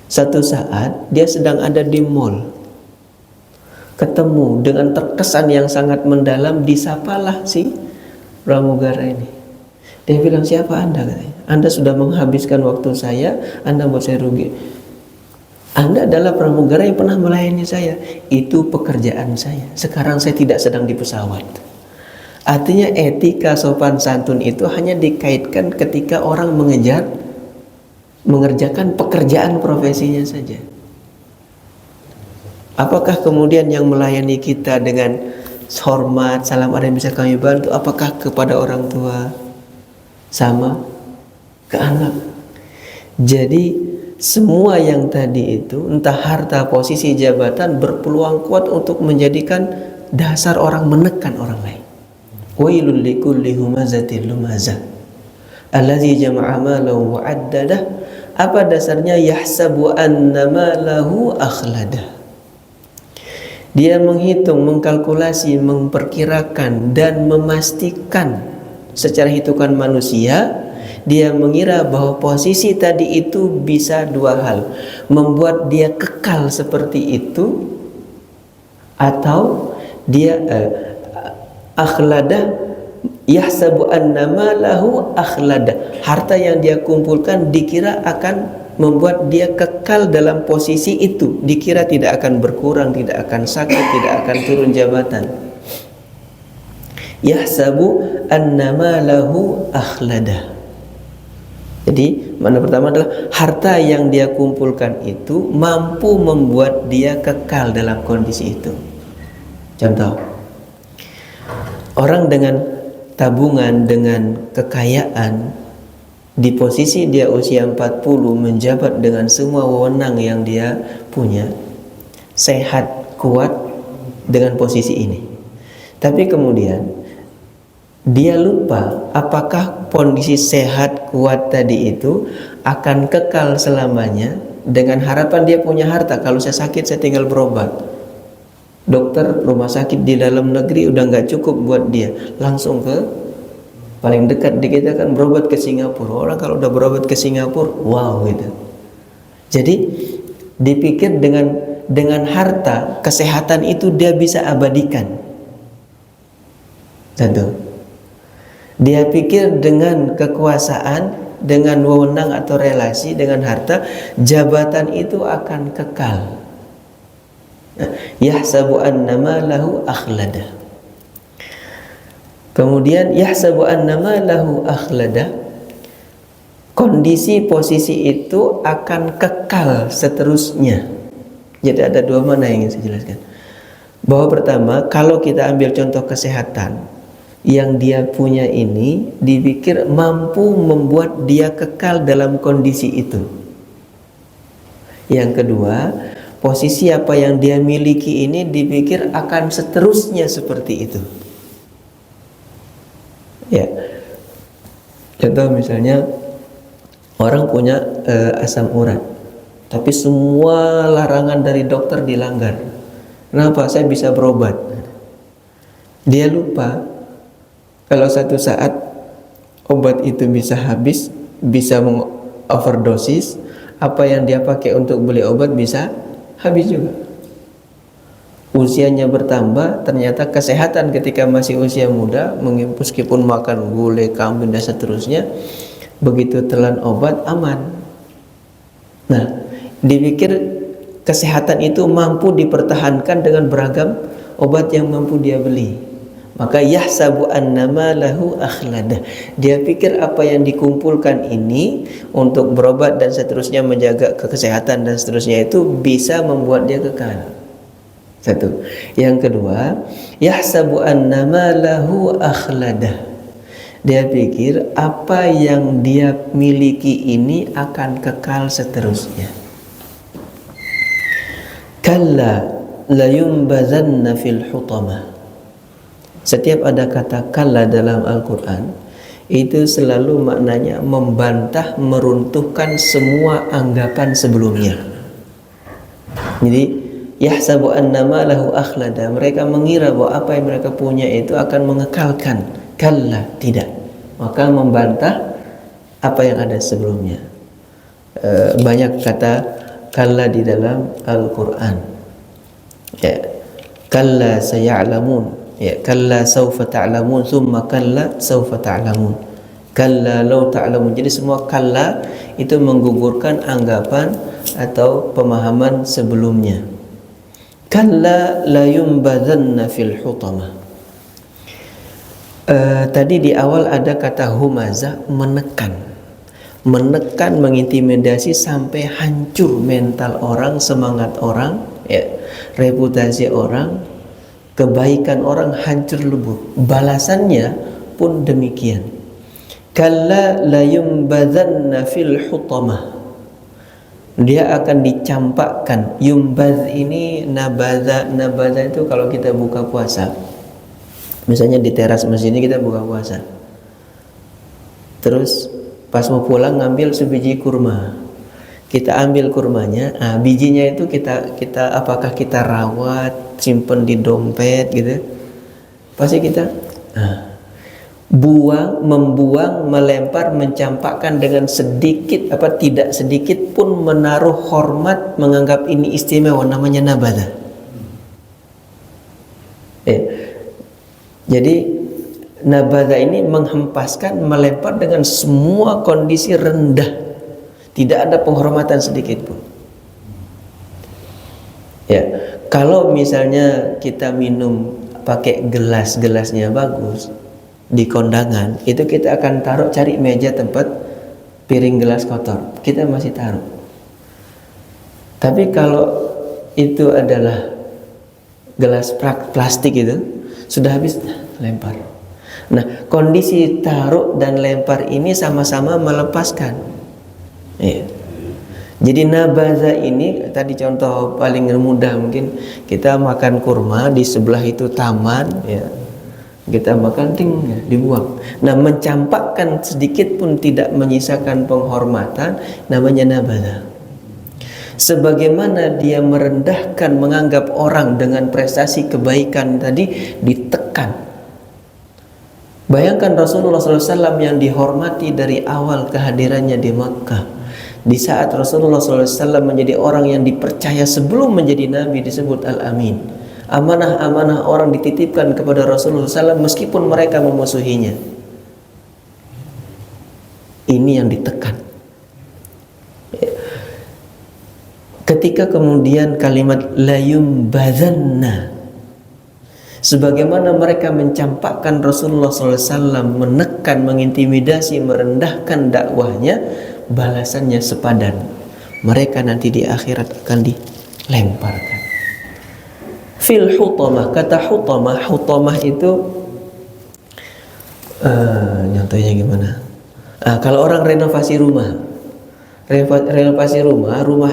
Satu saat dia sedang ada di mall, ketemu dengan terkesan yang sangat mendalam, disapalah si pramugara ini. Dia bilang, siapa Anda? Katanya, Anda sudah menghabiskan waktu saya, Anda buat saya rugi. Anda adalah pramugara yang pernah melayani saya. Itu pekerjaan saya. Sekarang saya tidak sedang di pesawat. Artinya etika sopan santun itu hanya dikaitkan ketika orang mengerjakan pekerjaan profesinya saja. Apakah kemudian yang melayani kita dengan hormat, salam, ada yang bisa kami bantu? Apakah kepada orang tua? Sama ke anak. Jadi semua yang tadi itu, entah harta, posisi, jabatan, berpeluang kuat untuk menjadikan dasar orang menekan orang lain. Wailul likulli humazatil lumazah allazi jama'a malahu wa 'addadah. Apa dasarnya? Yahsabu anna malahu akhladah. Dia menghitung, mengkalkulasi, memperkirakan dan memastikan secara hitungan manusia. Dia mengira bahwa posisi tadi itu bisa dua hal, membuat dia kekal seperti itu, atau dia akhlada, yahsabu anna malahu akhlada. Harta yang dia kumpulkan dikira akan membuat dia kekal dalam posisi itu, dikira tidak akan berkurang, tidak akan sakit, tidak akan turun jabatan. Yahsabu anna malahu akhlada. Jadi mana pertama adalah harta yang dia kumpulkan itu mampu membuat dia kekal dalam kondisi itu. Contoh, orang dengan tabungan, dengan kekayaan, di posisi dia usia 40, menjabat dengan semua wewenang yang dia punya, sehat, kuat, dengan posisi ini. Tapi kemudian dia lupa apakah kondisi sehat kuat tadi itu akan kekal selamanya dengan harapan dia punya harta. Kalau saya sakit saya tinggal berobat. Dokter rumah sakit di dalam negeri udah nggak cukup buat dia, langsung ke paling dekat di kita kan berobat ke Singapura. Orang kalau udah berobat ke Singapura, wow gitu. Jadi dipikir dengan harta kesehatan itu dia bisa abadikan. Satu. Dia pikir dengan kekuasaan, dengan wewenang atau relasi dengan harta, jabatan itu akan kekal. Yahsabu annama lahu akhlada. Kemudian yahsabu annama lahu akhlada, kondisi posisi itu akan kekal seterusnya. Jadi ada dua mana yang ingin saya jelaskan. Bahwa pertama, kalau kita ambil contoh kesehatan, yang dia punya ini dipikir mampu membuat dia kekal dalam kondisi itu. Yang kedua, posisi apa yang dia miliki ini dipikir akan seterusnya seperti itu. Ya, contoh misalnya orang punya asam urat, tapi semua larangan dari dokter dilanggar. Kenapa? Saya bisa berobat. Dia lupa kalau satu saat obat itu bisa habis, bisa mengoverdosis, apa yang dia pakai untuk beli obat bisa habis juga. Usianya bertambah, ternyata kesehatan ketika masih usia muda, meskipun makan gulai, kambing dan seterusnya, begitu telan obat aman. Nah, dipikir kesehatan itu mampu dipertahankan dengan beragam obat yang mampu dia beli. Maka yahsabu annama lahu akhlada. Dia pikir apa yang dikumpulkan ini untuk berobat dan seterusnya, menjaga kesehatan dan seterusnya itu bisa membuat dia kekal. Satu. Yang kedua, yahsabu annama lahu akhlada. Dia pikir apa yang dia miliki ini akan kekal seterusnya. Kalla layumbazanna fil hutamah. Setiap ada kata kalla dalam Al-Quran, itu selalu maknanya membantah, meruntuhkan semua anggapan sebelumnya. Jadi yahsabu annama lahu akhlada, mereka mengira bahwa apa yang mereka punya itu akan mengekalkan. Kalla, tidak. Maka membantah apa yang ada sebelumnya. Banyak kata kalla di dalam Al-Quran. Ya. Kalla saya'lamun. Ya, kalla sawfa ta'lamun, thumma kalla sawfa ta'lamun, kalla law ta'lamun. Jadi semua kalla itu menggugurkan anggapan atau pemahaman sebelumnya. Kalla la yumbadzanna fil hutamah. Tadi di awal ada kata humazah, menekan, mengintimidasi sampai hancur mental orang, semangat orang, ya, reputasi orang, kebaikan orang hancur lebur. Balasannya pun demikian. Kalla la yumbadzanna fil hutamah. Dia akan dicampakkan. Yumbadz ini nabadza. Nabadza itu kalau kita buka puasa, misalnya di teras masjid ini kita buka puasa, terus pas mau pulang ngambil sebiji kurma, kita ambil kurmanya, bijinya itu kita apakah kita rawat, simpen di dompet gitu, pasti kita membuang, melempar, mencampakkan dengan sedikit tidak sedikit pun menaruh hormat, menganggap ini istimewa, namanya nabada. Jadi nabada ini menghempaskan, melempar dengan semua kondisi rendah. Tidak ada penghormatan sedikit pun. Ya, kalau misalnya kita minum pakai gelasnya bagus di kondangan, itu kita akan taruh, cari meja tempat piring gelas kotor, kita masih taruh. Tapi kalau itu adalah gelas plastik itu sudah habis, lempar. Nah, kondisi taruh dan lempar ini sama-sama melepaskan. Iya. Jadi nabaza ini tadi contoh paling mudah, mungkin kita makan kurma di sebelah itu taman, ya kita makan ting dibuang. Nah, mencampakkan sedikit pun tidak menyisakan penghormatan, namanya nabaza. Sebagaimana dia merendahkan, menganggap orang dengan prestasi kebaikan tadi ditekan. Bayangkan Rasulullah SAW yang dihormati dari awal kehadirannya di Makkah. Di saat Rasulullah SAW menjadi orang yang dipercaya sebelum menjadi Nabi, disebut Al-Amin. Amanah-amanah orang dititipkan kepada Rasulullah SAW meskipun mereka memusuhinya. Ini yang ditekan. Ketika kemudian kalimat la yumbadzanna, sebagaimana mereka mencampakkan Rasulullah SAW, menekan, mengintimidasi, merendahkan dakwahnya, balasannya sepadan. Mereka nanti di akhirat akan dilemparkan. Fil hutamah, kata hutamah itu nyontohnya gimana? Kalau orang renovasi rumah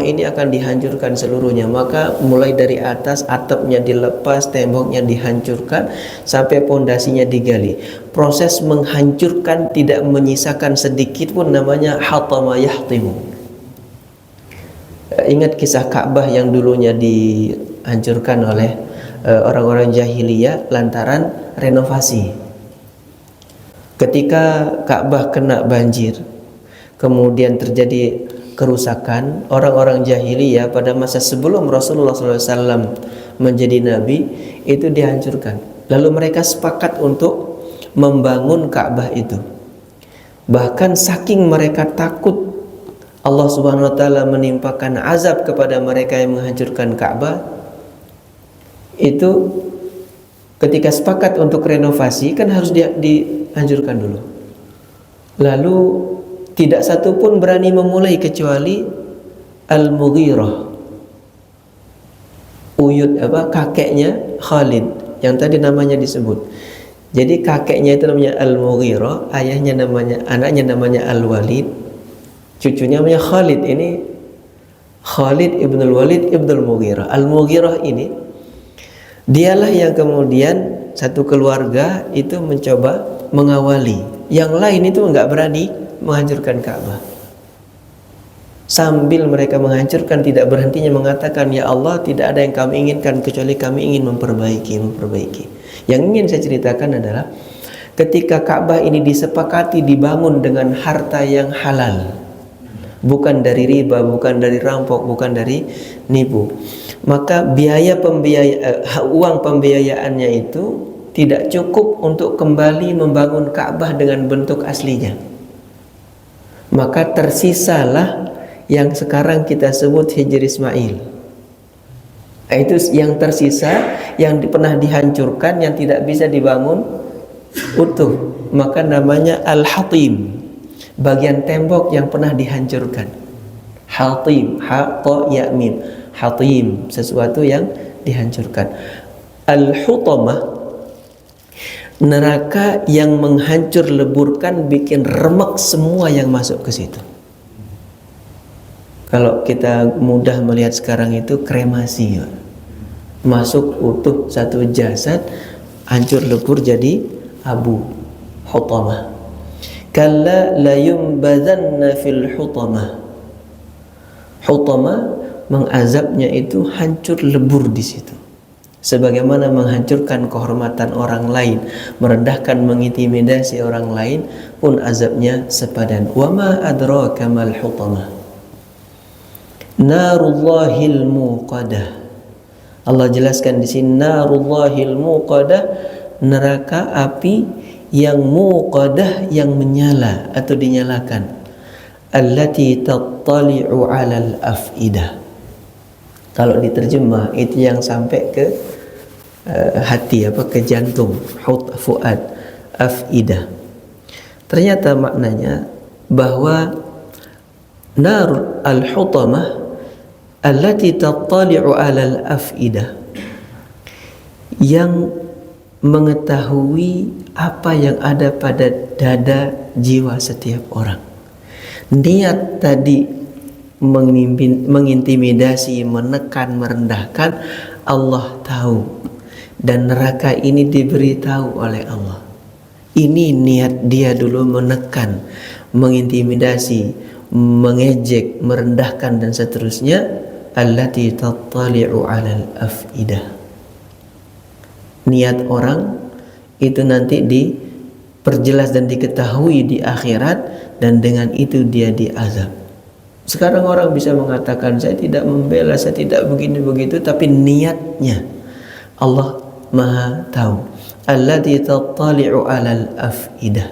ini akan dihancurkan seluruhnya, maka mulai dari atas atapnya dilepas, temboknya dihancurkan sampai pondasinya digali. Proses menghancurkan tidak menyisakan sedikit pun, namanya hatama yahtimu. Ingat kisah Ka'bah yang dulunya dihancurkan oleh orang-orang jahiliyah lantaran renovasi. Ketika Ka'bah kena banjir, kemudian terjadi kerusakan, orang-orang jahiliyah pada masa sebelum Rasulullah SAW menjadi Nabi itu dihancurkan. Lalu mereka sepakat untuk membangun Ka'bah itu. Bahkan saking mereka takut Allah Subhanahu Wa Taala menimpakan azab kepada mereka yang menghancurkan Ka'bah, itu ketika sepakat untuk renovasi kan harus dihancurkan dulu. Lalu tidak satu pun berani memulai kecuali Al-Mughirah, kakeknya Khalid yang tadi namanya disebut. Jadi kakeknya itu namanya Al-Mughirah, anaknya namanya Al-Walid, cucunya namanya Khalid. Ini Khalid ibn al-Walid ibn al-Mughirah. Al-Mughirah ini dialah yang kemudian satu keluarga itu mencoba mengawali, yang lain itu nggak berani menghancurkan Ka'bah. Sambil mereka menghancurkan, tidak berhentinya mengatakan, ya Allah, tidak ada yang kami inginkan kecuali kami ingin memperbaiki. Yang ingin saya ceritakan adalah ketika Ka'bah ini disepakati dibangun dengan harta yang halal, bukan dari riba, bukan dari rampok, bukan dari nipu, maka uang pembiayaannya itu tidak cukup untuk kembali membangun Ka'bah dengan bentuk aslinya. Maka tersisalah yang sekarang kita sebut Hijr Ismail. Itu yang tersisa, yang pernah dihancurkan, yang tidak bisa dibangun utuh, maka namanya Al-Hatim, bagian tembok yang pernah dihancurkan. Hatim, ha-ta-ya-mim, Hatim, sesuatu yang dihancurkan. Al-Hutamah, neraka yang menghancur leburkan, bikin remek semua yang masuk ke situ. Kalau kita mudah melihat sekarang itu kremasi, ya. Masuk utuh satu jasad, hancur lebur jadi abu. Hutamah. Kalla la yumbadzanna fil hutamah. Hutamah mengazabnya itu hancur lebur di situ. Sebagaimana menghancurkan kehormatan orang lain, merendahkan, mengintimidasi orang lain, pun azabnya sepadan. Wa ma adraka mal hutamah. Narullahil muqadah. Allah jelaskan di sini, narullahil muqadah, neraka api yang muqadah, yang menyala atau dinyalakan. Allati tattali'u 'alal afidah. Kalau diterjemah itu yang sampai ke hati, ke jantung, fuad, afidah. Ternyata maknanya bahwa nar al-hutamah allati tattali'u 'alal afidah, yang mengetahui apa yang ada pada dada jiwa setiap orang. Niat tadi mengintimidasi, menekan, merendahkan, Allah tahu. Dan neraka ini diberitahu oleh Allah. Ini niat dia dulu, menekan, mengintimidasi, mengejek, merendahkan dan seterusnya. Allati tattali'u 'alal afidah. Niat orang itu nanti diperjelas dan diketahui di akhirat, dan dengan itu dia diazab. Sekarang orang bisa mengatakan, saya tidak membela, saya tidak begini begitu, tapi niatnya Allah Maha tahu. Allati tattali'u 'alal afidah.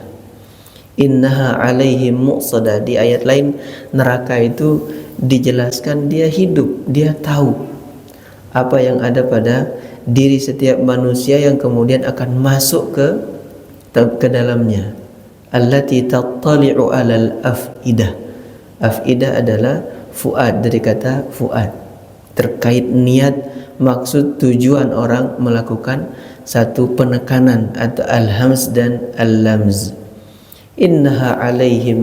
Innaha 'alaihim muqsadah. Di ayat lain neraka itu dijelaskan dia hidup, dia tahu apa yang ada pada diri setiap manusia yang kemudian akan masuk ke dalamnya. Allati tattali'u 'alal afidah. Afidah adalah fuad, dari kata fuad, terkait niat, maksud, tujuan orang melakukan satu penekanan atau al-hams dan al-lamz. Innaha 'alaihim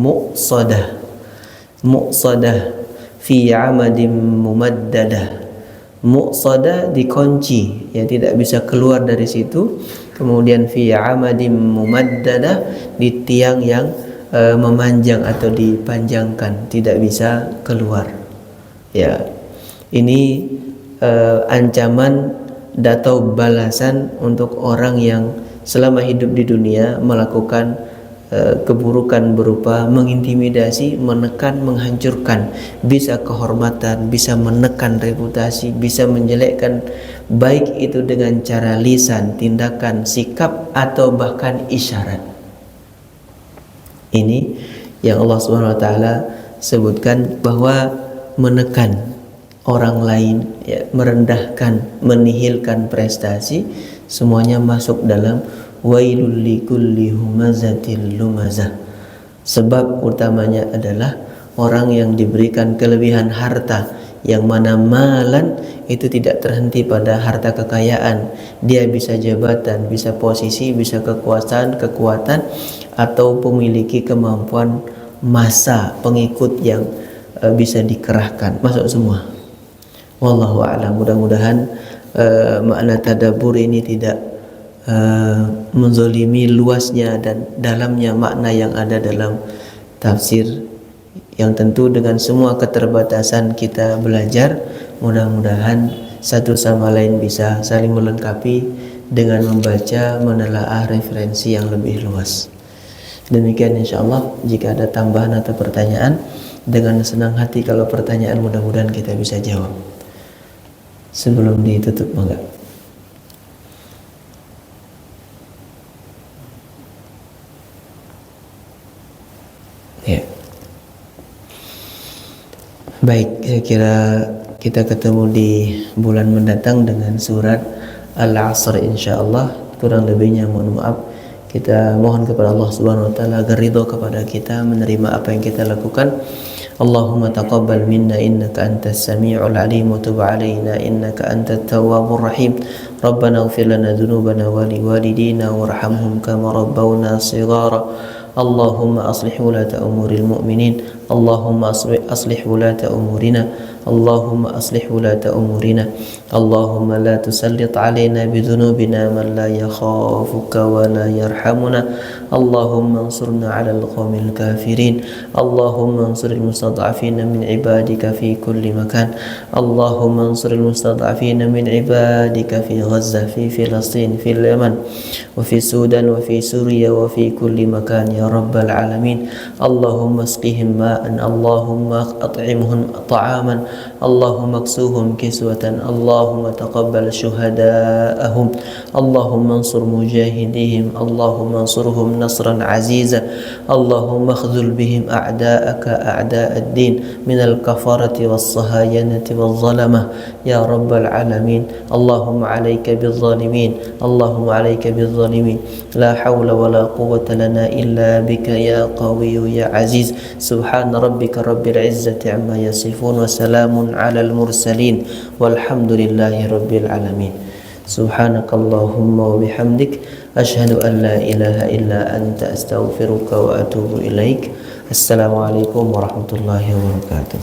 muqsadah. Muqsadah fi 'amadin mumaddadah. Muqsadah dikunci, ya, tidak bisa keluar dari situ. Kemudian fi 'amadin mumaddadah, di tiang yang memanjang atau dipanjangkan, tidak bisa keluar. Ya, ini ancaman atau balasan untuk orang yang selama hidup di dunia melakukan keburukan berupa mengintimidasi, menekan, menghancurkan, bisa kehormatan, bisa menekan reputasi, bisa menjelekkan, baik itu dengan cara lisan, tindakan, sikap, atau bahkan isyarat. Ini yang Allah Subhanahu wa taala sebutkan, bahwa menekan orang lain, ya, merendahkan, menihilkan prestasi, semuanya masuk dalam wailul likulli humazatil lumazah. Sebab utamanya adalah orang yang diberikan kelebihan harta, yang mana malan itu tidak terhenti pada harta kekayaan. Dia bisa jabatan, bisa posisi, bisa kekuasaan, kekuatan, atau memiliki kemampuan massa pengikut yang bisa dikerahkan, masuk semua. Wallahu a'lam. Mudah-mudahan makna tadabbur ini tidak menzolimi luasnya dan dalamnya makna yang ada dalam tafsir, yang tentu dengan semua keterbatasan kita belajar, mudah-mudahan satu sama lain bisa saling melengkapi dengan membaca, menelaah referensi yang lebih luas. Demikian insyaallah. Jika ada tambahan atau pertanyaan, dengan senang hati kalau pertanyaan mudah-mudahan kita bisa jawab. Sebelum ditutup, enggak? Ya. Baik, saya kira kita ketemu di bulan mendatang dengan surat Al-Asr insyaallah. Kurang lebihnya mohon maaf. Kita mohon kepada Allah Subhanahu wa taala agar ridho kepada kita, menerima apa yang kita lakukan. Allahumma taqabbal minna innaka antas sami'ul alim wa tub 'alaina innaka antat tawwabur rahim. Rabbana ighfir lana dhunubana wa liwalidina warhamhum kama rabbawna shighara. Allahumma aslih wulata umuril mu'minin. Allahumma aslih wulata umurina. Allahumma aslih wulata umurina. Allahumma la tusallit alaina bidhunubina man la yakhafuka wa la yarhamuna. Allahumma ansurna ala al-qawmil kafirin. Allahumma ansuril mustad'afina min ibadika fi kulli makan. Allahumma ansuril mustad'afina min ibadika fi Gaza, fi Filastin, fi Yaman, wa fi Sudan, wa fi Suriya, wa fi kulli makan ya rabbal alamin. Allahumma asqihim ma'an. Allahumma at'imhum ta'aman. Allahumma aksuhum kiswatan. Allahumma taqabbal syuhada'ahum. Allahumma ansur mujahidihim. Allahumma ansurhum nasran aziza. Allahumma khzul bihim a'da'aka a'da'ad din minal kafarati was sahayanati wal zalamah ya rabbal alamin. Allahumma alayka bil zalimin. Allahumma alayka bil zalimin. La hawla wa la quwwata lana illa bika ya qawiyyu ya aziz. Subhana rabbika rabbil izzati amma yasifun wa salamun alal mursalin walhamdulillahi rabbil alamin. Subhanakallahumma wa bihamdik asyhadu an la ilaha illa anta astaghfiruka wa atubu ilaik. Assalamualaikum warahmatullahi wabarakatuh.